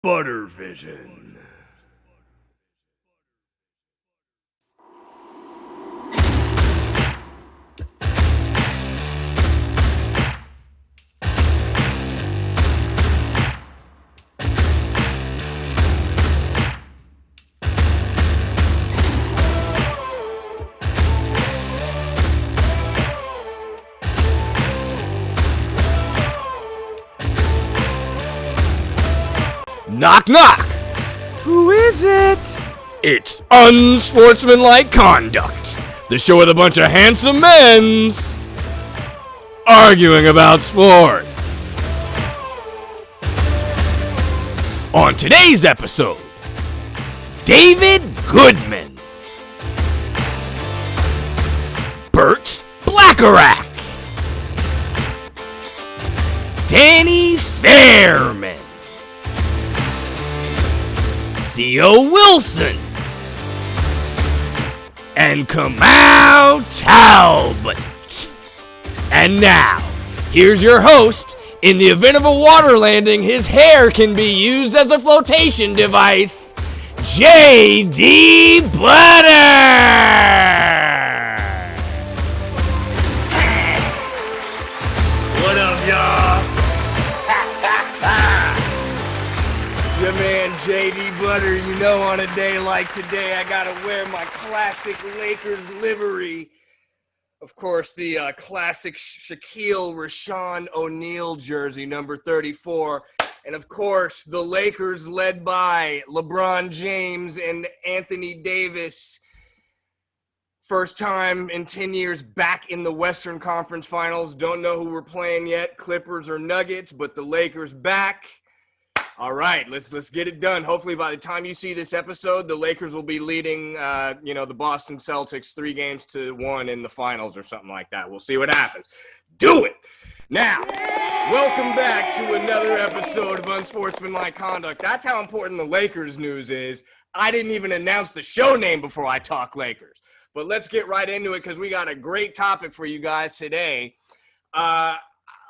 ButterVision. Knock, knock! Who is it? It's Unsportsmanlike Conduct, the show with a bunch of handsome men arguing about sports. On today's episode, David Goodman, Burt Blackarach, Danny Fairman, Theo Wilson, and Kamau Talbott. And now, here's your host. In the event of a water landing, his hair can be used as a flotation device, J.D. Butter! What up, y'all? Your man J.D. Butter, you know, on a day like today, I gotta wear my classic Lakers livery. Of course, the classic Shaquille Rashawn O'Neal jersey, number 34. And of course, the Lakers led by LeBron James and Anthony Davis. First time in 10 years back in the Western Conference Finals. Don't know who we're playing yet, Clippers or Nuggets, but the Lakers back. All right, let's get it done. Hopefully by the time you see this episode, the Lakers will be leading, the Boston Celtics 3-1 in the finals or something like that. We'll see what happens. Do it! Now, welcome back to another episode of Unsportsmanlike Conduct. That's how important the Lakers news is. I didn't even announce the show name before I talk Lakers. But let's get right into it because we got a great topic for you guys today.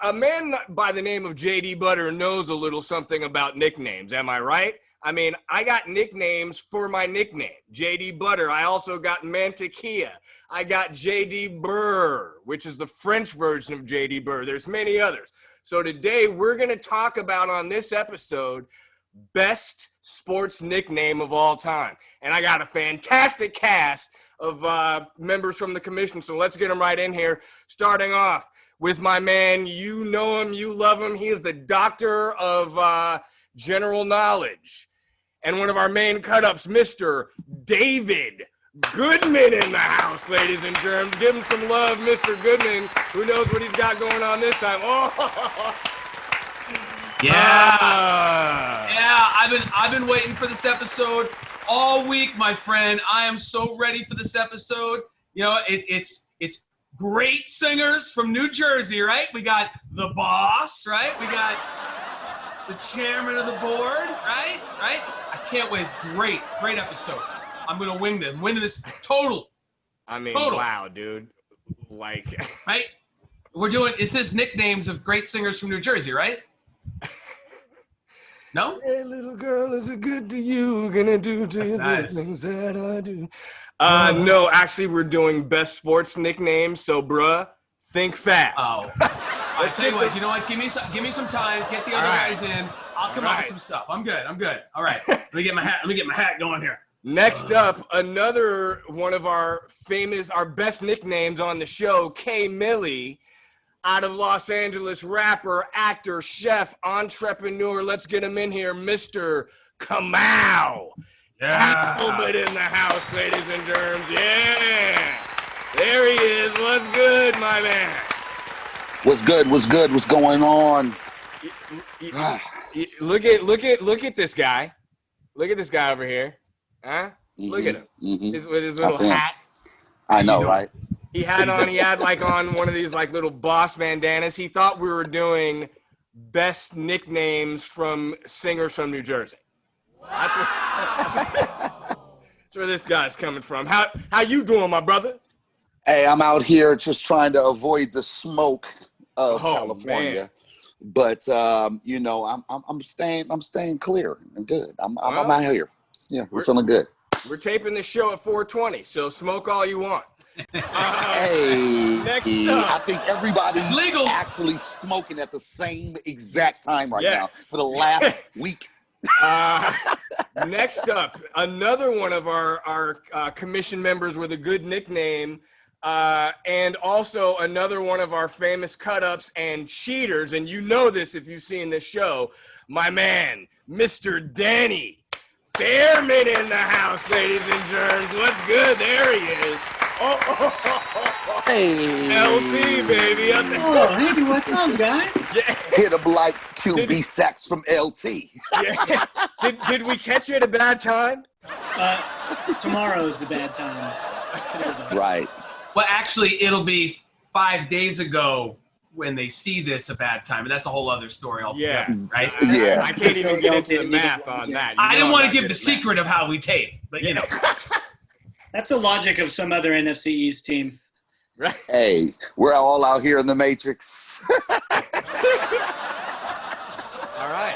A man by the name of J.D. Butter knows a little something about nicknames. Am I right? I mean, I got nicknames for my nickname, J.D. Butter. I also got Mantequilla. I got J.D. Burr, which is the French version of J.D. Burr. There's many others. So today we're going to talk about on this episode, best sports nickname of all time. And I got a fantastic cast of members from the commission. So let's get them right in here. Starting off with my man, you know him, you love him. He is the doctor of general knowledge. And one of our main cut-ups, Mr. David Goodman in the house, ladies and germs. Give him some love, Mr. Goodman. Who knows what he's got going on this time? Oh, yeah. I've been waiting for this episode all week, my friend. I am so ready for this episode. You know, it's great singers from New Jersey, right? We got the boss, right? We got the chairman of the board, right? I can't wait. It's great episode. I'm gonna win this total. I mean, total. Wow, dude. Like, right? It says nicknames of great singers from New Jersey, right? No? Hey, little girl, is it good to you? Gonna do to you the things that I do. No, actually, we're doing best sports nicknames. So, bruh, think fast. Oh, I tell you what. You know what? Give me some time. Get the other guys in. I'll come up with some stuff. I'm good. All right. Let me get my hat going here. Next up, another one of our best nicknames on the show, K. Millie, out of Los Angeles, rapper, actor, chef, entrepreneur. Let's get him in here, Mr. Kamau. Yeah. Talbott in the house, ladies and germs. Yeah. There he is. What's good, my man? What's good? What's going on? Look at this guy. Look at this guy over here. Huh? Look at him. Mm-hmm. With his little hat. I know, right? He had like on one of these like little boss bandanas. He thought we were doing best nicknames from singers from New Jersey. That's where this guy's coming from. How you doing, my brother? Hey, I'm out here just trying to avoid the smoke of California. But I'm staying clear and good. I'm out here. Yeah, we're feeling good. We're taping this show at 4:20, so smoke all you want. Hey, next up, I think everybody's It's legal. actually smoking at the same exact time right now for the last week. Next up, another one of our commission members with a good nickname, and also another one of our famous cut-ups and cheaters, and you know this if you've seen this show, my man, Mr. Danny Fairman in the house, ladies and germs. What's good? There he is. Hey, LT, baby. Oh, hey, what's up, guys? Hit him like QB sacks from LT. Yeah. Did we catch you at a bad time? Tomorrow's the bad time. Right. Well, actually, it'll be 5 days ago when they see this a bad time, and that's a whole other story altogether, right? Yeah. I can't even get into the math on that. I didn't want to give the secret of how we tape, but you know. That's the logic of some other NFC East team. Right. Hey, we're all out here in the Matrix. All right.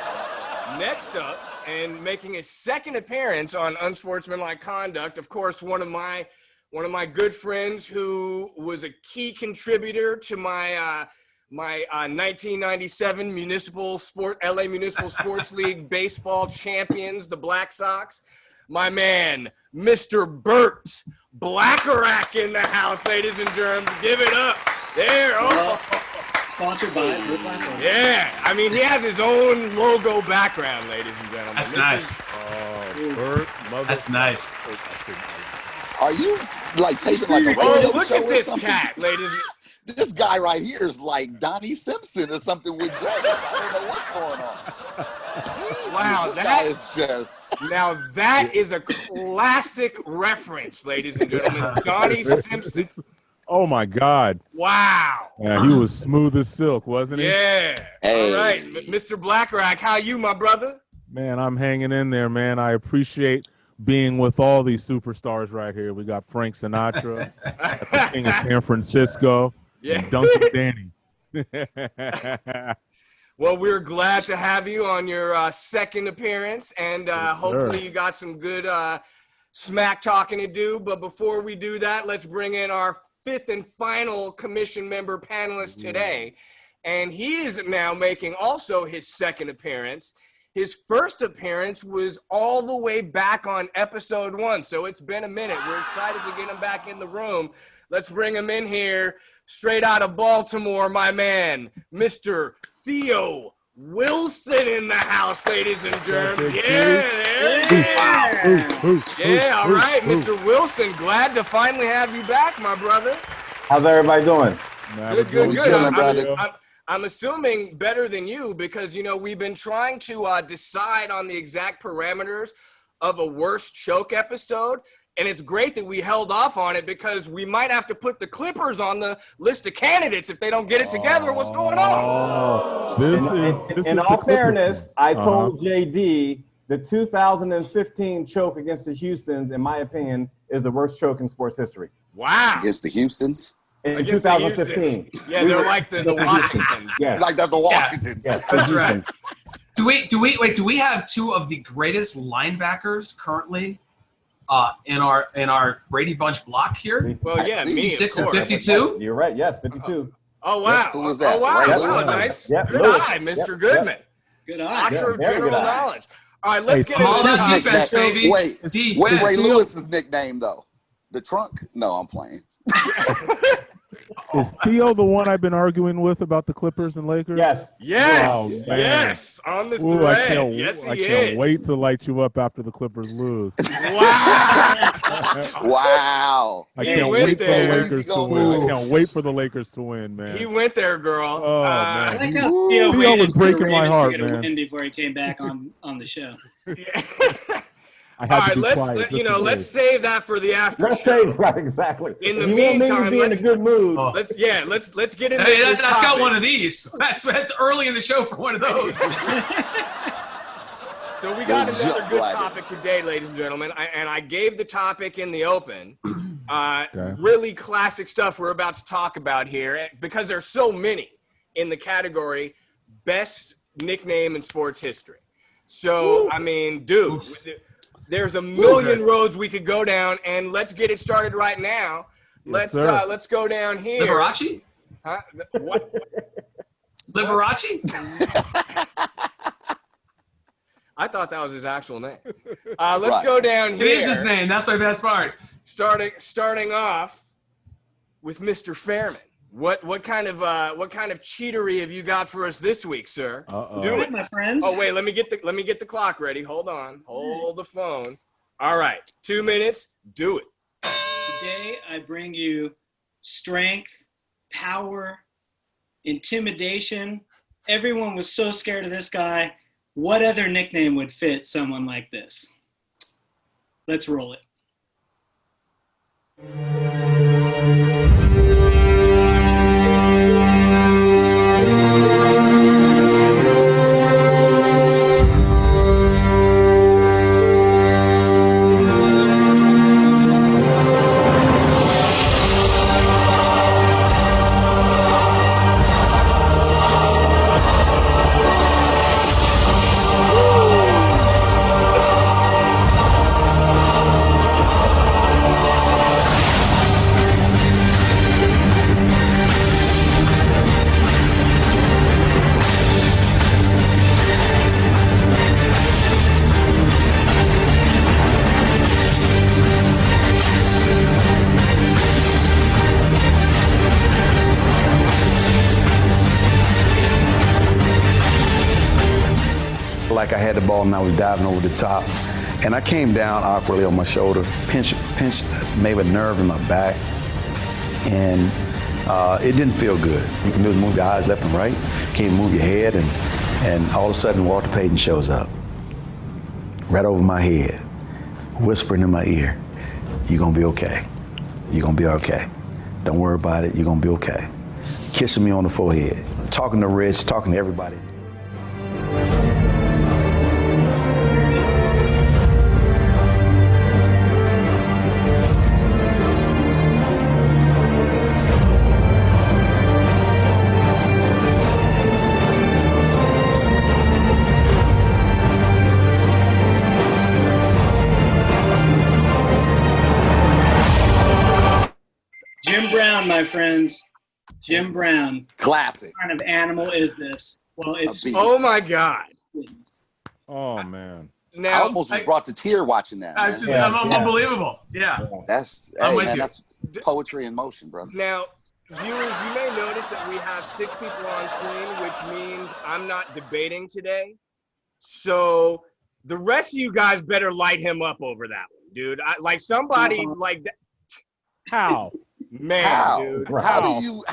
Next up, and making his second appearance on Unsportsmanlike Conduct, of course, one of my good friends who was a key contributor to my 1997 LA Municipal Sports League baseball champions, the Black Sox. My man, Mr. Burt Blackarach in the house, ladies and germs. Give it up. There. Oh. Sponsored by Burt Blackarach. Yeah. I mean, he has his own logo background, ladies and gentlemen. That's nice. Burt, That's nice. Are you like taping like a radio Oh, look show at or this something? cat, ladies. This guy right here is like Donnie Simpson or something with dreads. I don't know what's going on. Jesus, Wow, this guy is just. Now that is a classic reference, ladies and gentlemen. Donnie Simpson. Oh my God! Wow. Yeah, he was smooth as silk, wasn't he? Yeah. Hey. All right, Mr. Blackarach, how you, my brother? Man, I'm hanging in there, man. I appreciate being with all these superstars right here. We got Frank Sinatra, the King of San Francisco, and Duncan Danny. Well, we're glad to have you on your second appearance, and hopefully you got some good smack talking to do. But before we do that, let's bring in our fifth and final commission member panelist today. And he is now making also his second appearance. His first appearance was all the way back on episode 1, so it's been a minute. We're excited to get him back in the room. Let's bring him in here, straight out of Baltimore, my man, Mr. Theo Wilson in the house, ladies and germs. Yeah, all right, Mr. Wilson, glad to finally have you back, my brother. How's everybody doing? Good. I'm assuming better than you because, you know, we've been trying to decide on the exact parameters of a worst choke episode. And it's great that we held off on it because we might have to put the Clippers on the list of candidates if they don't get it together. What's going on? In all fairness, I told JD the 2015 choke against the Houstons, in my opinion, is the worst choke in sports history. Wow. Against the Houstons? In 2015. Yeah, they're like the Washingtons. Yes. Like that, the Washingtons. Yes. That's right. Do we have two of the greatest linebackers currently in our Brady Bunch block here? Well, yeah, me, 56 of and course. 52. You're right. Yes, 52. Oh, wow. Who was that? Oh, wow. Ray Wow, Lewis. nice. Yep, Good Lewis. eye, Mr. Yep, Goodman. Good eye. Doctor of very general good eye. knowledge. All right, let's get into All this. that defense, baby. Wait, Defense. what's Ray Lewis's nickname, though? The Trunk? No, I'm playing. Is Theo the one I've been arguing with about the Clippers and Lakers? Yes. Yes, Oh, man. yes, on the Ooh, thread. Yes, I he can't is. wait to light you up after the Clippers lose. Wow. Wow. I He can't went wait for the there. Lakers to win. I can't wait for the Lakers to win, man. He went there, girl. Oh, I man. like how Theo Theo was waited for breaking the my Ravens heart, to get a man. win before he came back on the show. I All had right, to be let's quiet. let's save that for the after Let's show. say right, exactly. In the If you want me meantime, to be in a good mood. Oh. Let's get into Hey, this that's got topic. one of these. That's early in the show for one of those. So we got Let's another jump good right in. topic today, ladies and gentlemen. I gave the topic in the open. Okay. Really classic stuff we're about to talk about here because there's so many in the category. best nickname in sports history. So, I mean, dude, there's a million roads we could go down, and let's get it started right now. Yes, Let's go down here. Liberace? Huh? What? Liberace? I thought that was his actual name. Let's go down here. It is his name. That's my best part. Starting off with Mr. Fairman. What kind of cheatery have you got for us this week, sir? Do it, my friends. Oh wait, let me get the clock ready. Hold on. Hold the phone. All right, 2 minutes. Do it. Today I bring you strength, power, intimidation. Everyone was so scared of this guy. What other nickname would fit someone like this? Let's roll it. Like I had the ball and I was diving over the top, and I came down awkwardly on my shoulder, pinched maybe a nerve in my back, and it didn't feel good. You can just move your eyes left and right, can't move your head, and all of a sudden Walter Payton shows up, right over my head, whispering in my ear, "You're gonna be okay. You're gonna be okay. Don't worry about it. You're gonna be okay." Kissing me on the forehead, talking to Rich, talking to everybody. Jim Brown, my friends. Jim Brown. Classic. What kind of animal is this? Well, it's beast. Oh my God. Oh man. I Now, almost was brought to tear watching that. Man. It's just unbelievable. Yeah. That's I'm with man, you. that's poetry in motion, brother. now, viewers, you may notice that we have 6 people on screen, which means I'm not debating today. So the rest of you guys better light him up over that one, dude. Like somebody like that. How? Man, How? dude. How do you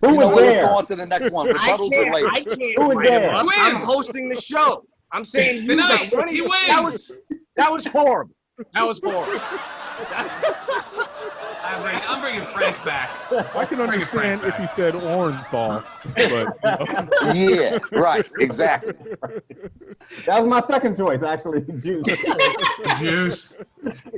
Who you know was what? Let's there? go on to the next one. Rebuttals are later. I can't Who was light him there? up. I'm Twins. hosting the show. I'm saying you Tonight, got one of he you- wins. That was horrible. That was horrible. I'm bringing Frank back. I can Bring it understand if back. he said Orenthal, but Yeah, right, exactly. That was my second choice, actually. Juice. Juice.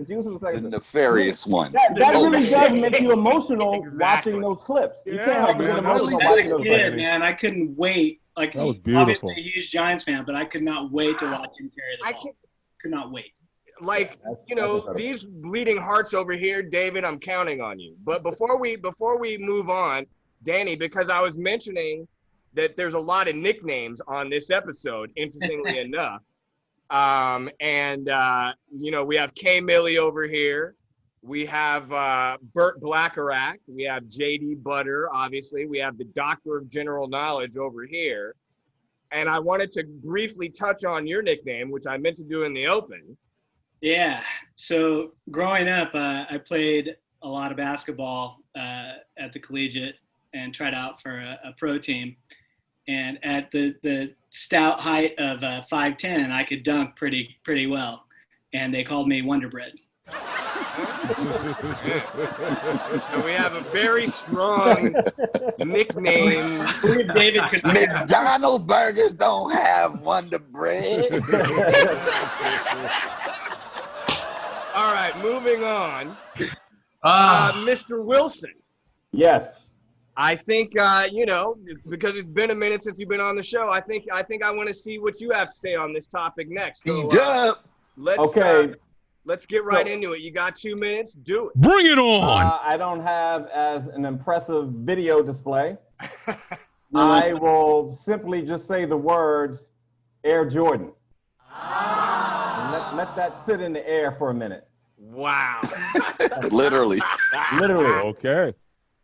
Juice was The second. nefarious one. That really Oh, does make you emotional Exactly. watching those clips. You Yeah, can't help but man, get that was emotional really watching As those a clips. kid, man, I couldn't wait. Like, That was beautiful. obviously a huge Giants fan, but I could not wait to watch him carry the I ball. can't- Could not wait. Like, you know, incredible. these bleeding hearts over here, David, I'm counting on you. But before we move on, Danny, because I was mentioning that there's a lot of nicknames on this episode, interestingly enough. You know, we have K Millie over here. We have Burt Blackarach. We have JD Butter, obviously. We have the Doctor of General Knowledge over here. And I wanted to briefly touch on your nickname, which I meant to do in the open. Yeah. So growing up, I played a lot of basketball at the collegiate and tried out for a pro team. And at the stout height of 5'10", I could dunk pretty well. And they called me Wonder Bread. So we have a very strong nickname. David could McDonald's burgers don't have Wonder Bread. All right, moving on. Ah, Mr. Wilson, Yes. I think because it's been a minute since you've been on the show. I think I want to see what you have to say on this topic next. So, let's get right into it. You got 2 minutes. Do it. Bring it on. I don't have as an impressive video display. I will simply just say the words Air Jordan. And let that sit in the air for a minute. Wow. Literally. Okay.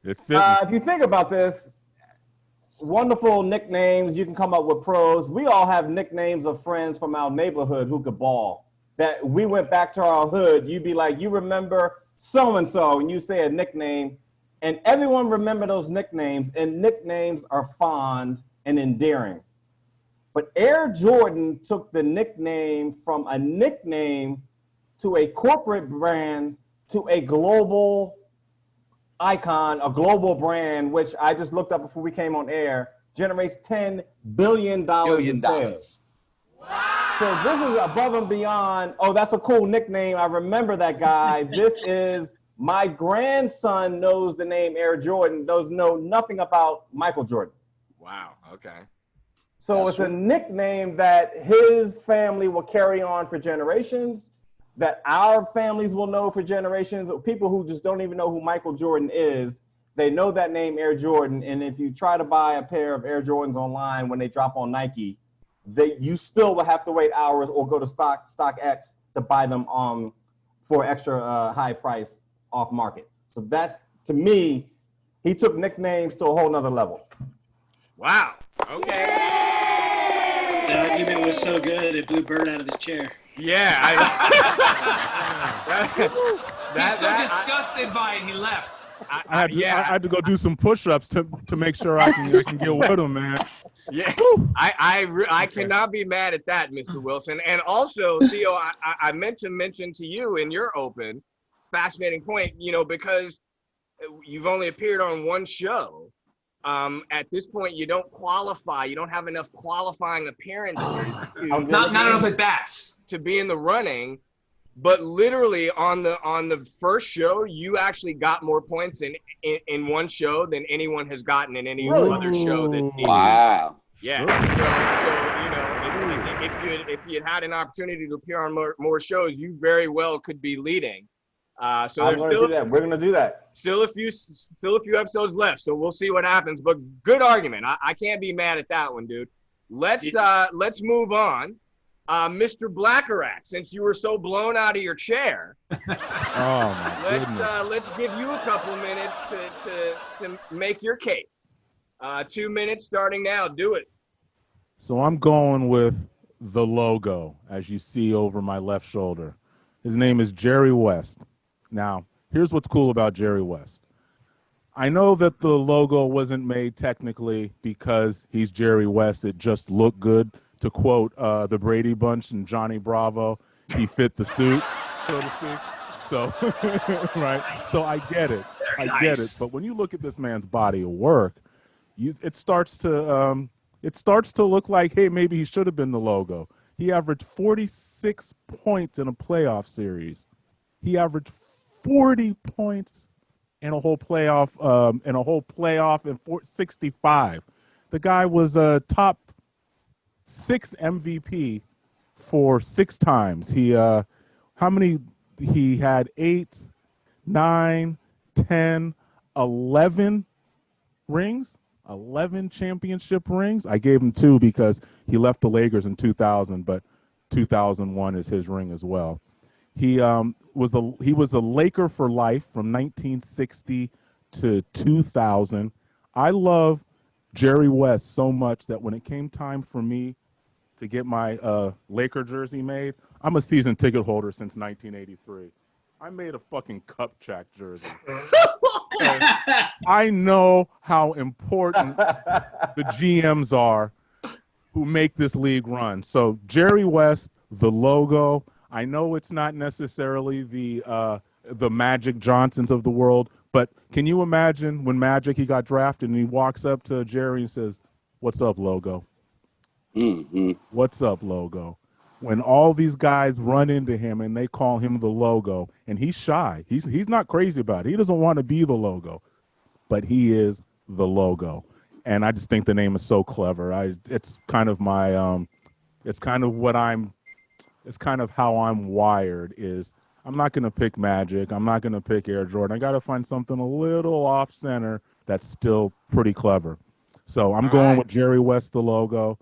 It's if you think about this, wonderful nicknames. You can come up with pros. We all have nicknames of friends from our neighborhood who could ball. That we went back to our hood. You'd be like, you remember so-and-so, and you say a nickname, and everyone remember those nicknames, and nicknames are fond and endearing. But Air Jordan took the nickname from a nickname to a corporate brand to a global icon, a global brand, which I just looked up before we came on air, generates $10 billion in sales. Wow. So this is above and beyond, oh, that's a cool nickname. I remember that guy. This is, my grandson knows the name Air Jordan, does know nothing about Michael Jordan. Wow, okay. So that's a nickname that his family will carry on for generations, that our families will know for generations. People who just don't even know who Michael Jordan is, they know that name Air Jordan. And if you try to buy a pair of Air Jordans online when they drop on Nike, you still will have to wait hours or go to StockX to buy them for extra high price off market. So that's, to me, he took nicknames to a whole nother level. Wow. Okay. That argument was so good, it blew Burt out of his chair. Yeah. He's so disgusted by it, he left. I had to go do some push-ups to make sure I can get with him, man. Yeah, I cannot be mad at that, Mr. Wilson. And also, Theo, I meant to mention to you in your open, fascinating point, because you've only appeared on one show. At this point, you don't qualify. You don't have enough qualifying appearances. Not enough at bats to be in the running. But literally on the first show, you actually got more points in one show than anyone has gotten in any other show. Wow. Yeah. So if you had an opportunity to appear on more shows, you very well could be leading. So I'm going to do that. We're going to do that. Still a few episodes left, so we'll see what happens. But good argument. I can't be mad at that one, dude. Let's move on. Mr. Blackarach, since you were so blown out of your chair, let's give you a couple minutes to make your case. 2 minutes starting now. Do it. So I'm going with the logo, as you see over my left shoulder. His name is Jerry West. Now, here's what's cool about Jerry West. I know that the logo wasn't made technically because he's Jerry West. It just looked good. To quote the Brady Bunch and Johnny Bravo, he fit the suit, so to speak. So, right. So I get it. Get it. But when you look at this man's body of work, it starts to look like, hey, maybe he should have been the logo. He averaged 46 points in a playoff series. He averaged 40 points in a whole playoff, and 65. The guy was a top 6 MVP for 6 times. He had 8, 9, 10, 11 rings, 11 championship rings. I gave him 2 because he left the Lakers in 2000, but 2001 is his ring as well. He was a Laker for life from 1960 to 2000. I love Jerry West so much that when it came time for me to get my Laker jersey made, I'm a season ticket holder since 1983. I made a fucking cup check jersey. I know how important the GMs are who make this league run. So Jerry West, the logo, I know it's not necessarily the Magic Johnsons of the world, but can you imagine when Magic, he got drafted and he walks up to Jerry and says, "What's up, logo?" Mm-hmm. What's up, logo? When all these guys run into him and they call him the logo, and he's shy. He's not crazy about it. He doesn't want to be the logo, but he is the logo, and I just think the name is so clever. It's kind of my it's kind of how I'm wired. Is I'm not going to pick Magic. I'm not going to pick Air Jordan. I got to find something a little off center that's still pretty clever. So I'm going with Jerry West, the logo.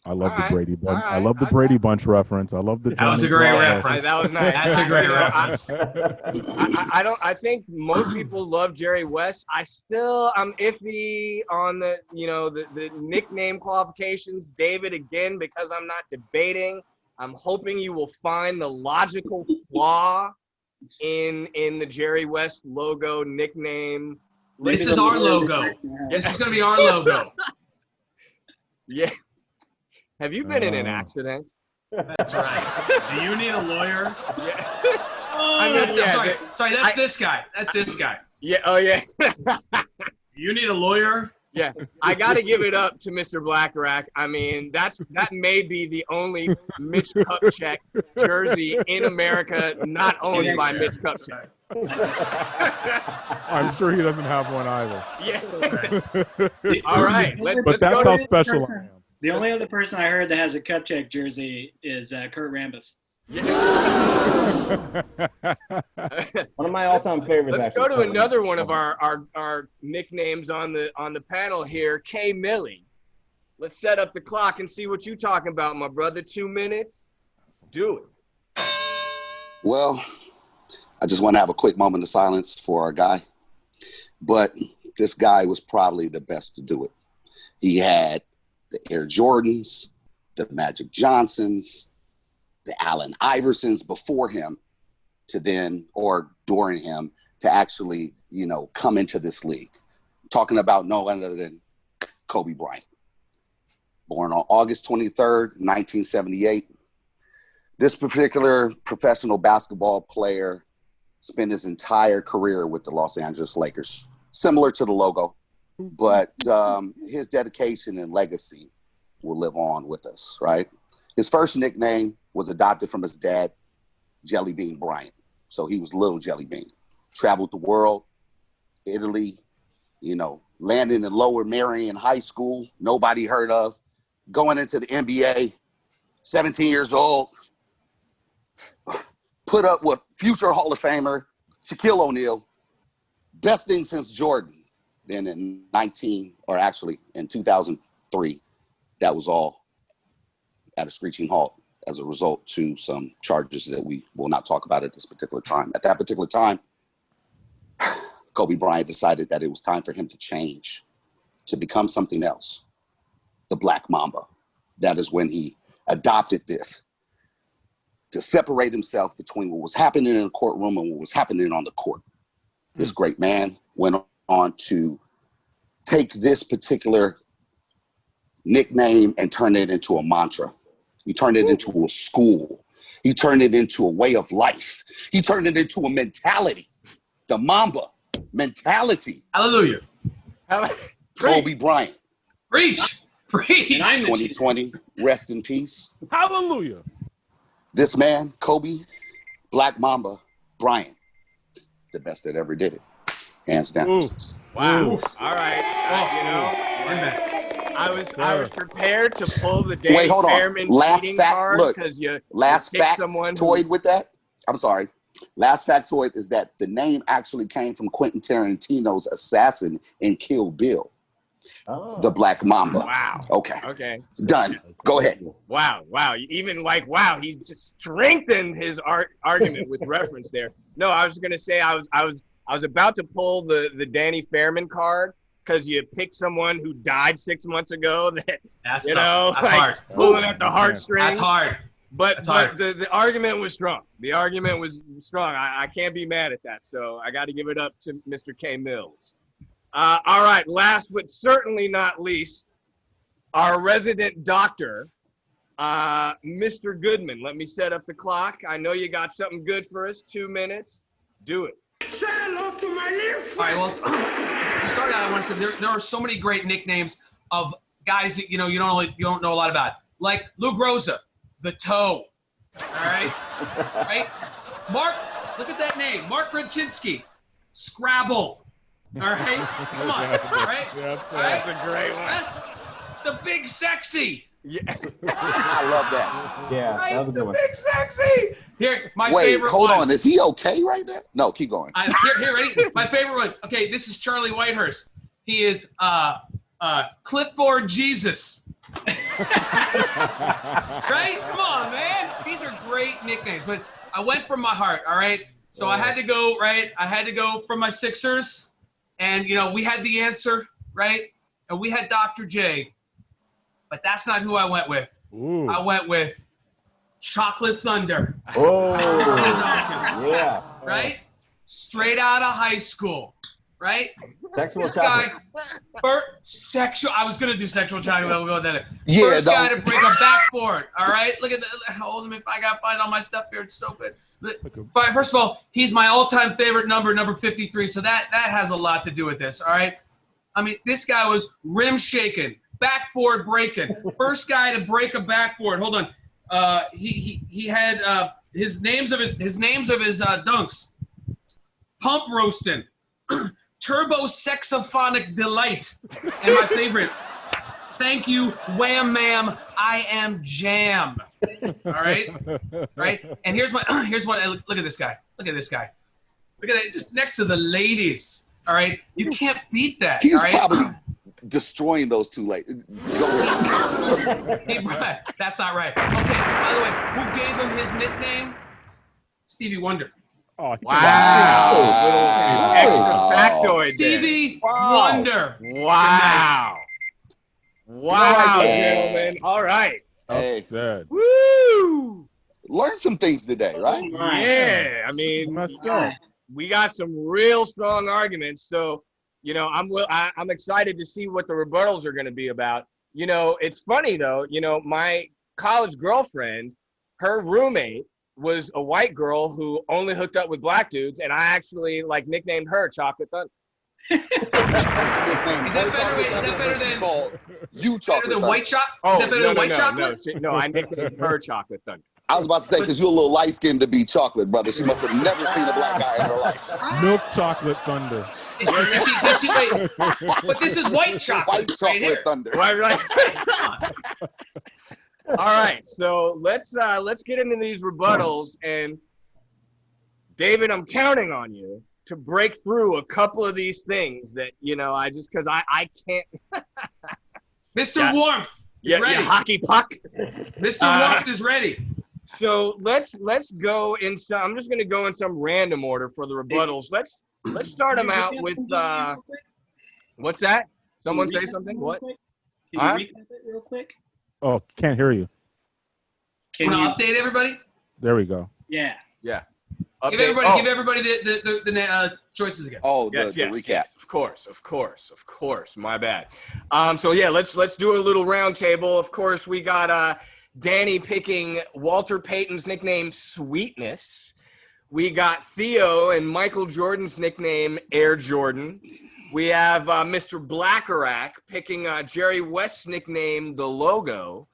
I love the Brady Bunch. I love the Brady Bunch reference. I love the. That was a great reference. That was nice. That's a great reference. I think most people love Jerry West. I'm iffy on the nickname qualifications. David, again, because I'm not debating. I'm hoping you will find the logical flaw in the Jerry West logo nickname. This is our logo. This is going to be our logo. Yeah. Have you been in an accident? That's right. Do you need a lawyer? Yeah. Sorry, that's this guy. That's this guy. Yeah. Oh, yeah. You need a lawyer? Yeah. I got to give it up to Mr. Blackarach. I mean, that may be the only Mitch Kupchak jersey in America not owned by Mitch Kupchak. I'm sure he doesn't have one either. Yeah. All right. Let's that's go how special I am. The only other person I heard that has a Kupchak jersey is Kurt Rambis. Yeah. One of my all-time favorites. Let's go to another one of our nicknames on the panel here, K Millie. Let's set up the clock and see what you're talking about, my brother. 2 minutes. Do it. Well, I just want to have a quick moment of silence for our guy. But this guy was probably the best to do it. He had the Air Jordans, the Magic Johnsons, the Allen Iversons before him to then, or during him, to actually, come into this league. Talking about no other than Kobe Bryant. Born on August 23rd, 1978. This particular professional basketball player spent his entire career with the Los Angeles Lakers. Similar to the logo, but his dedication and legacy will live on with us, right? His first nickname was adopted from his dad, Jelly Bean Bryant. So he was Little Jelly Bean. Traveled the world, Italy, landing in Lower Merion High School, nobody heard of, going into the NBA, 17 years old, put up with future Hall of Famer, Shaquille O'Neal, best thing since Jordan. Then in 2003, that was all at a screeching halt as a result to some charges that we will not talk about at this particular time. At that particular time, Kobe Bryant decided that it was time for him to change, to become something else, the Black Mamba. That is when he adopted this, to separate himself between what was happening in the courtroom and what was happening on the court. This great man went on to take this particular nickname and turn it into a mantra. He turned it into a school. He turned it into a way of life. He turned it into a mentality, the Mamba mentality. Hallelujah. Kobe Bryant. Preach. 2020, rest in peace. Hallelujah. This man, Kobe, Black Mamba Bryant, the best that ever did it, hands down. Ooh. Wow. Ooh. All right. I was prepared to pull the Danny Wait, hold on. Fairman Last cheating fact. card Look, because you last picked someone factoid with that. I'm sorry. Last factoid is that the name actually came from Quentin Tarantino's assassin in Kill Bill, the Black Mamba. Wow. Okay. Done. Go ahead. Wow. Even he just strengthened his argument with reference there. No, I was gonna say I was about to pull the Danny Fairman card because you picked someone who died 6 months ago. That's hard. Pulling at the heartstrings. That's hard. But the argument was strong. The argument was strong. I can't be mad at that. So I got to give it up to Mr. K. Mills. All right. Last but certainly not least, our resident doctor, Mr. Goodman. Let me set up the clock. I know you got something good for us. 2 minutes. Do it. All right. Well, to start out, I want to say there are so many great nicknames of guys that you don't know a lot about, like Lou Groza, the Toe. All right. Right. Mark, look at that name, Mark Rodchinsky, Scrabble. All right, come on. All right, That's a great one. The big sexy. Yeah. I love that. Yeah, Right, that was a good the one. big sexy. Here, my Wait, favorite hold one. on. Is he okay right now? No, keep going. Here, ready? My favorite one. Okay, this is Charlie Whitehurst. He is Clipboard Jesus. Right? Come on, man. These are great nicknames, but I went from my heart, all right? So I had to go, right? I had to go from my Sixers, and, you know, we had the answer, right? And we had Dr. J, but that's not who I went with. Ooh. I went with Chocolate Thunder. Oh, Dawkins, yeah. right? Straight out of high school, right? Sexual First guy, chocolate. sexual. I was gonna do sexual chocolate. We'll go there. Yeah, First guy don't. to break a backboard. All right, look at the. Hold him if I got find all my stuff here. It's so good. But first of all, he's my all-time favorite number 53. So that has a lot to do with this. All right. I mean, this guy was rim shaking, backboard breaking. First guy to break a backboard. Hold on. He had his names of his dunks. Pump roasting, turbo sexophonic delight, and my favorite. Thank you, wham ma'am. I am jam. All right, right. And here's what. Look at this guy. Look at this guy. Look at that. Just next to the ladies. All right. You can't beat that. He's all right? probably destroying those two ladies. Go ahead. That's not right. Okay. By the way, who gave him his nickname? Stevie Wonder. Oh, Wow. Extra factoid there. Stevie Wonder. Wow. Wow, Hey. gentlemen. All right. Hey, Good. Woo! learn some things today, right? Yeah. I mean, Let's go. we got some real strong arguments. So, you know, I'm excited to see what the rebuttals are going to be about. You know, it's funny though. You know, my college girlfriend, her roommate was a white girl who only hooked up with black dudes, and I actually like nicknamed her Chocolate Thunder. Is that better than You better chocolate than thunder. white chocolate? Oh, Is that better no, than no, white no, chocolate? no, I nicknamed her Chocolate Thunder. I was about to say, because you're a little light skinned to be chocolate, brother. She must have never seen a black guy in her life. Milk chocolate thunder. Did she wait? But this is white chocolate. White chocolate right here. thunder. Right. All right, so let's get into these rebuttals, and David, I'm counting on you to break through a couple of these things that, you know, because I can't. Mr. Yeah. Warmth is ready. Yeah, hockey puck. Mr. Warmth is ready. So let's go in some. I'm just going to go in some random order for the rebuttals. Let's start them out with what's that? Someone say something. What? Can you Huh? recap it real quick? Oh, can't hear you. Can Want you? to update everybody? There we go. Yeah. Yeah. Give everybody the choices again. Oh, Yes, the recap. Of course. My bad. So yeah, let's do a little round table. Of course, we got Danny picking Walter Payton's nickname Sweetness. We got Theo and Michael Jordan's nickname Air Jordan. We have Mr. Blackarach picking Jerry West's nickname The Logo.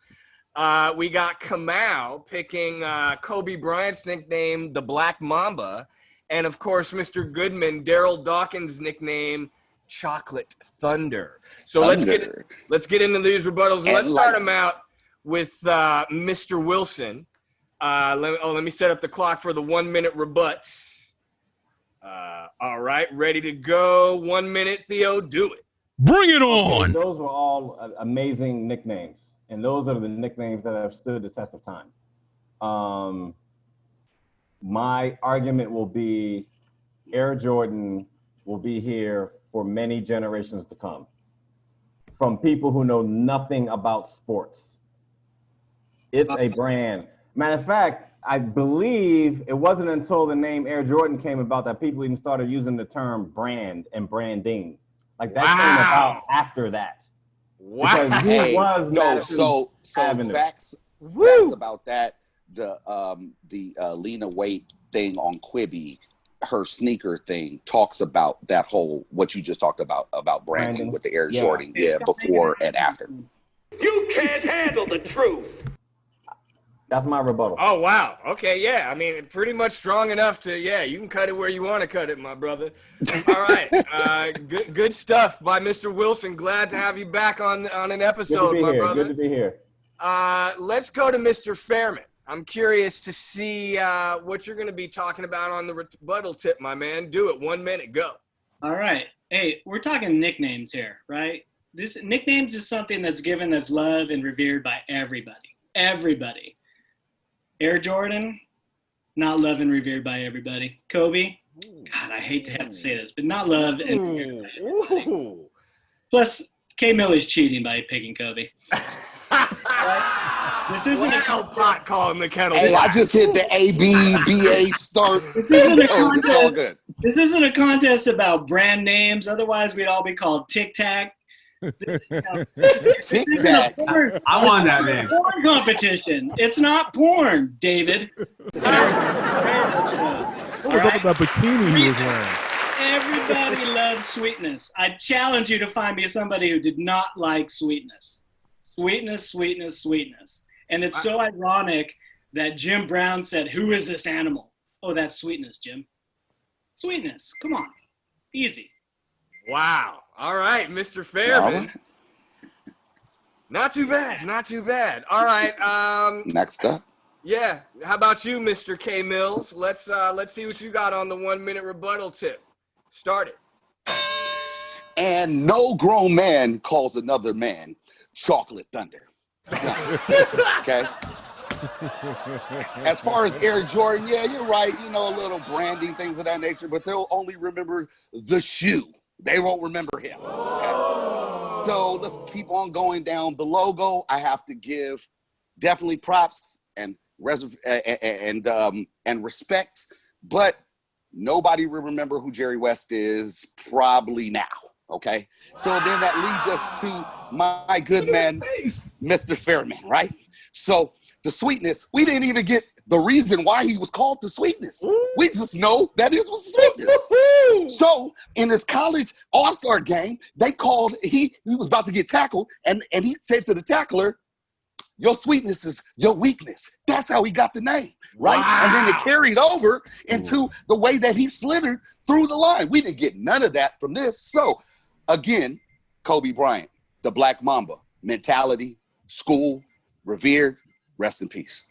We got Kamau picking Kobe Bryant's nickname The Black Mamba. And of course, Mr. Goodman, Daryl Dawkins' nickname Chocolate Thunder. So let's get into these rebuttals. Let's start them out with Mr. Wilson. Let me set up the clock for the 1 minute rebuts. All right, ready to go. 1 minute, Theo, do it. Bring it on. Those were all amazing nicknames, and those are the nicknames that have stood the test of time. My argument will be Air Jordan will be here for many generations to come from people who know nothing about sports. It's a brand. Matter of fact, I believe it wasn't until the name Air Jordan came about that people even started using the term brand and branding. Like that came about after that. Wow. Because he was Madison Avenue. Facts about that. The Lena Waite thing on Quibi, her sneaker thing talks about that whole what you just talked about branding with the Air Jordan, before and after. You can't handle the truth. That's my rebuttal. Oh, wow. Okay, yeah. I mean, pretty much strong enough to, yeah, you can cut it where you want to cut it, my brother. All right. Good stuff by Mr. Wilson. Glad to have you back on an episode, my brother. Good to be here. Let's go to Mr. Fairman. I'm curious to see what you're going to be talking about on the rebuttal tip, my man. Do it. 1 minute. Go. All right. Hey, we're talking nicknames here, right? This nicknames is something that's given as love and revered by everybody. Everybody. Air Jordan, not loved and revered by everybody. Kobe, God, I hate to have to say this, but not loved and revered by everybody. Plus, K. Millie's cheating by picking Kobe. Right? This isn't a pot calling the kettle. Hey, I just hit the ABBA start. This isn't a It's all contest. good. This isn't a contest about brand names. Otherwise, we'd all be called Tic Tac. Tic Tac. I won that name. Porn competition. It's not porn, David. What was up with that bikini he was wearing? Everybody loves sweetness. I challenge you to find me somebody who did not like sweetness. Sweetness, sweetness, sweetness. And it's so ironic that Jim Brown said, "Who is this animal?" Oh, that's sweetness, Jim. Sweetness. Come on. Easy. Wow. All right, Mr. Fairman. Not too bad. Not too bad. All right. Next up. Yeah. How about you, Mr. K. Mills? Let's see what you got on the 1 minute rebuttal tip. Start it. And no grown man calls another man chocolate thunder. Okay. As far as Air Jordan, yeah, you're right. You know, a little branding, things of that nature, but they'll only remember the shoe. They won't remember him. Okay? So let's keep on going down. The logo, I have to give definitely props and respect, but nobody will remember who Jerry West is probably now. Okay, so then that leads us to my good man, Mr. Fairman, right? So the sweetness, we didn't even get the reason why he was called the sweetness. We just know that it was sweetness. So in his college all-star game, they called, he was about to get tackled, and he said to the tackler, "Your sweetness is your weakness." That's how he got the name, right? Wow. And then it carried over into the way that he slithered through the line. We didn't get none of that from this. So again, Kobe Bryant, the Black Mamba, mentality, school, revered, rest in peace.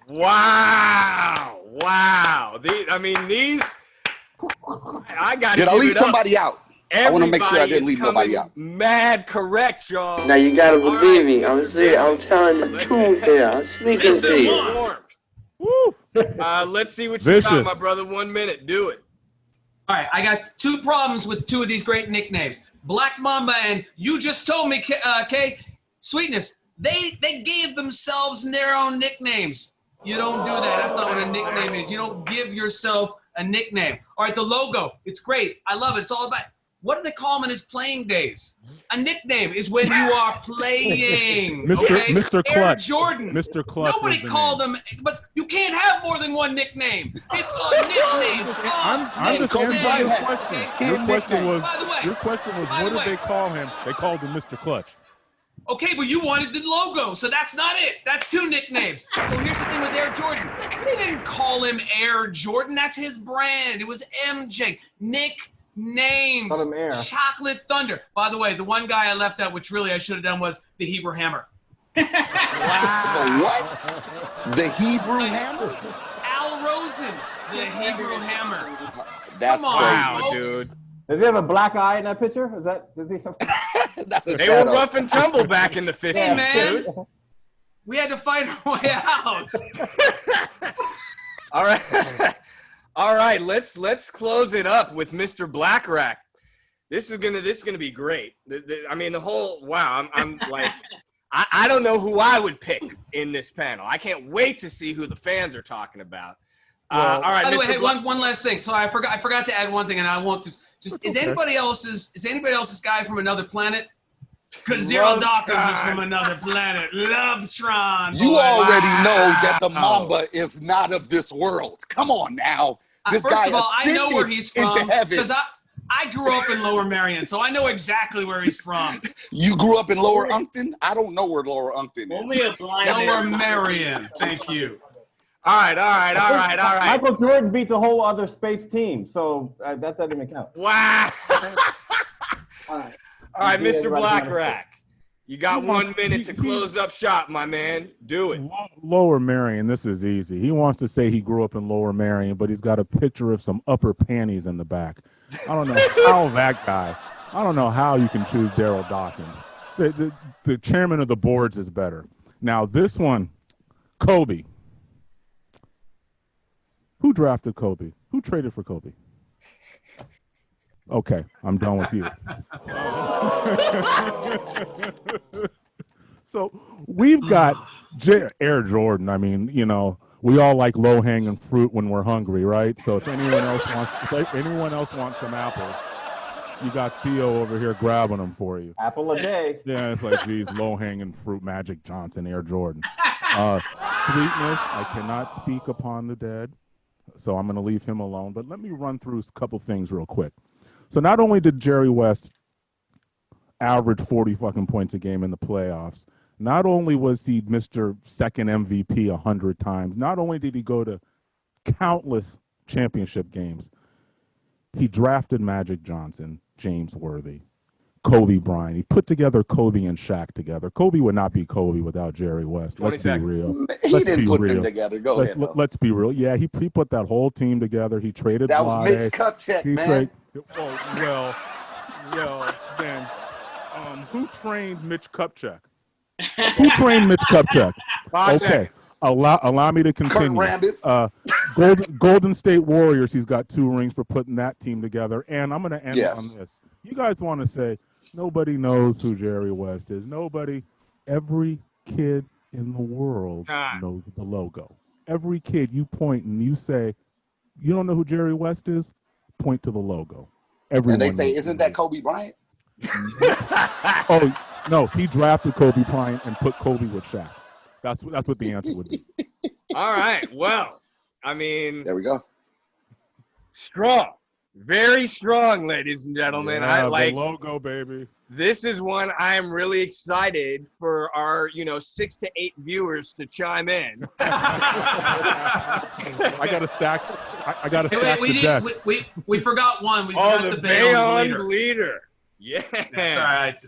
Wow. Wow. These, I got to Did I leave somebody out? I want to make sure I didn't leave nobody out. Mad correct, y'all. Now you gotta believe me. I'm telling the truth here. I'm speaking to you. Let's see what you got, my brother. 1 minute. Do it. All right, I got two problems with two of these great nicknames. Black Mamba and you just told me, Kay, Sweetness. They gave themselves their own nicknames. You don't do that. That's not what a nickname is. You don't give yourself a nickname. All right, the logo. It's great. I love it. It's all about, what do they call him in his playing days? A nickname is when you are playing. Mr. Clutch. Air Jordan. Mr. Clutch. Nobody called him, but you can't have more than one nickname. It's a nickname. I'm just answering your question. Your question was, By what the did way, they call him? They called him Mr. Clutch. Okay, but you wanted the logo, so that's not it. That's two nicknames. So here's the thing with Air Jordan. They didn't call him Air Jordan. That's his brand. It was MJ. Nicknames. Call him Air. Chocolate Thunder. By the way, the one guy I left out, which really I should have done, was the Hebrew Hammer. Wow. The what? The Hebrew Hammer? Al Rosen, the Hebrew Hammer. That's Come on, Wow, folks. dude. Does he have a black eye in that picture? Does he have? That's a They were shadow. rough and tumble back in the 50s. Hey, man. Dude. We had to fight our way out. All right. All right, let's close it up with Mr. Blackarach. This is gonna be great. The whole wow. I'm like, I don't know who I would pick in this panel. I can't wait to see who the fans are talking about. All right. By the way, Mr. hey, one last thing. So I forgot to add one thing, and I want to just is anybody else's guy from another planet? Because Daryl Dawkins is from another planet. Lovetron. You boy. already know that the Mamba is not of this world. Come on now. This First guy of all, I know where ascended he's from into heaven. I grew up in Lower Merion, so I know exactly where he's from. You grew up in Lower Uncton? I don't know where Lower Uncton is. Only a blind Lower man. Merion. Thank you. All right. Michael Jordan beats a whole other space team, so that doesn't even count. Wow. All right. All right, Yeah, Mr. everybody Blackarach. You got 1 minute to close up shop, my man. Do it. Lower Merion, this is easy. He wants to say he grew up in Lower Merion, but he's got a picture of some upper panties in the back. I don't know how that guy. I don't know how you can choose Daryl Dawkins. The chairman of the boards is better. Now this one, Kobe. Who drafted Kobe? Who traded for Kobe? Okay, I'm done with you. So we've got Air Jordan. I mean, you know, we all like low-hanging fruit when we're hungry, right? So if anyone else wants some apples, you got Theo over here grabbing them for you. Apple a day. Yeah, it's like these low-hanging fruit, Magic Johnson, Air Jordan. Sweetness, I cannot speak upon the dead, so I'm going to leave him alone. But let me run through a couple things real quick. So not only did Jerry West average 40 fucking points a game in the playoffs, not only was he Mr. Second MVP 100 times, not only did he go to countless championship games, he drafted Magic Johnson, James Worthy, Kobe Bryant. He put together Kobe and Shaq together. Kobe would not be Kobe without Jerry West. Let's be real. He didn't put them together. Go ahead. Let's be real. Yeah, he put that whole team together. He traded That was Mitch Kupchak, man. Well, then, who trained Mitch Kupchak? Who trained Mitch Kupchak? Okay, allow me to continue. Kurt Rambis. Golden State Warriors. He's got 2 rings for putting that team together. And I'm going to end on this. You guys want to say nobody knows who Jerry West is? Nobody. Every kid in the world knows the logo. Every kid you point and you say, you don't know who Jerry West is? Point to the logo. Everyone and they say, isn't that Kobe Bryant? Oh, no, he drafted Kobe Bryant and put Kobe with Shaq. That's what the answer would be. All right. Well, I mean, there we go. Strong. Very strong, ladies and gentlemen. Yeah, I like the logo, baby. This is one I am really excited for our, 6 to 8 viewers to chime in. I got to stack. I got to stack the deck. We forgot one. We forgot the Bayonne bleeder. Bleeder. Yeah. That's all right.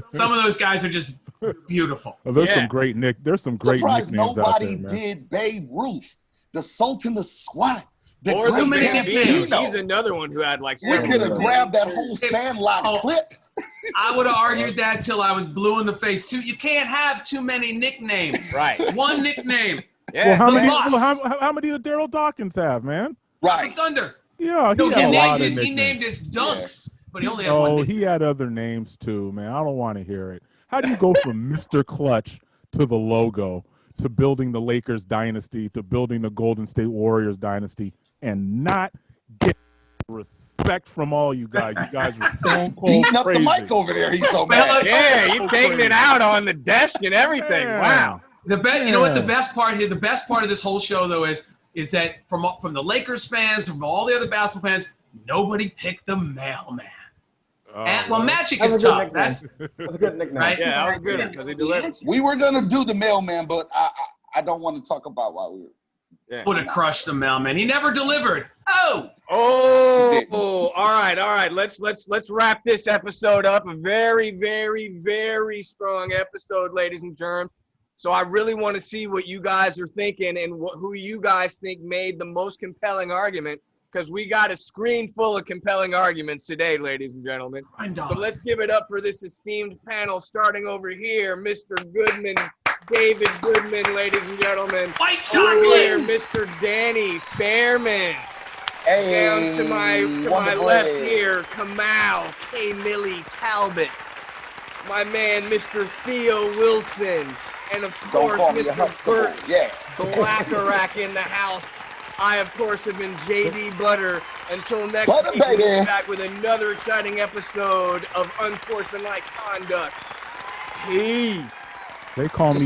Some of those guys are just beautiful. Well, there's some great There's some great Surprised nicknames nobody out there, man. did Babe Ruth, the Sultan of Squat. Or the nicknames. He's another one who had like. We could have grabbed that whole Sandlot clip. I would have argued that till I was blue in the face too. You can't have too many nicknames. Right. One nickname. Yeah. Well, how many did Daryl Dawkins have, man? Right. Thunder. Yeah. He named his dunks, but he only had one. Oh, he had other names too, man. I don't want to hear it. How do you go from Mr. Clutch to the logo to building the Lakers dynasty to building the Golden State Warriors dynasty and not get respect from all you guys? You guys are stone cold beating up crazy. the mic over there. He's so mad. Yeah, he's taking it out on the desk and everything. Yeah. Wow. You know what? The best part here, the best part of this whole show though is that from the Lakers fans, from all the other basketball fans, nobody picked the mailman. Well, Magic is tough. That's a good nickname. Right? Yeah, that was good because he delivered. We were gonna do the mailman, but I don't want to talk about why we were. Yeah. Would have crushed the mailman. He never delivered. Oh, all right. Let's wrap this episode up. A very, very, very strong episode, ladies and germs. So I really want to see what you guys are thinking and who you guys think made the most compelling argument, because we got a screen full of compelling arguments today, ladies and gentlemen. So let's give it up for this esteemed panel, starting over here, Mr. Goodman, David Goodman, ladies and gentlemen. White Over here, chocolate. Mr. Danny Fairman. Hey, Down to my left here, Kamau Talbott. My man, Mr. Theo Wilson. And of course, Mr. Burt Blackarach in the house. I, of course, have been JD Butter. Until next week, we'll be back with another exciting episode of Unsportsmanlike Conduct. Peace. They call me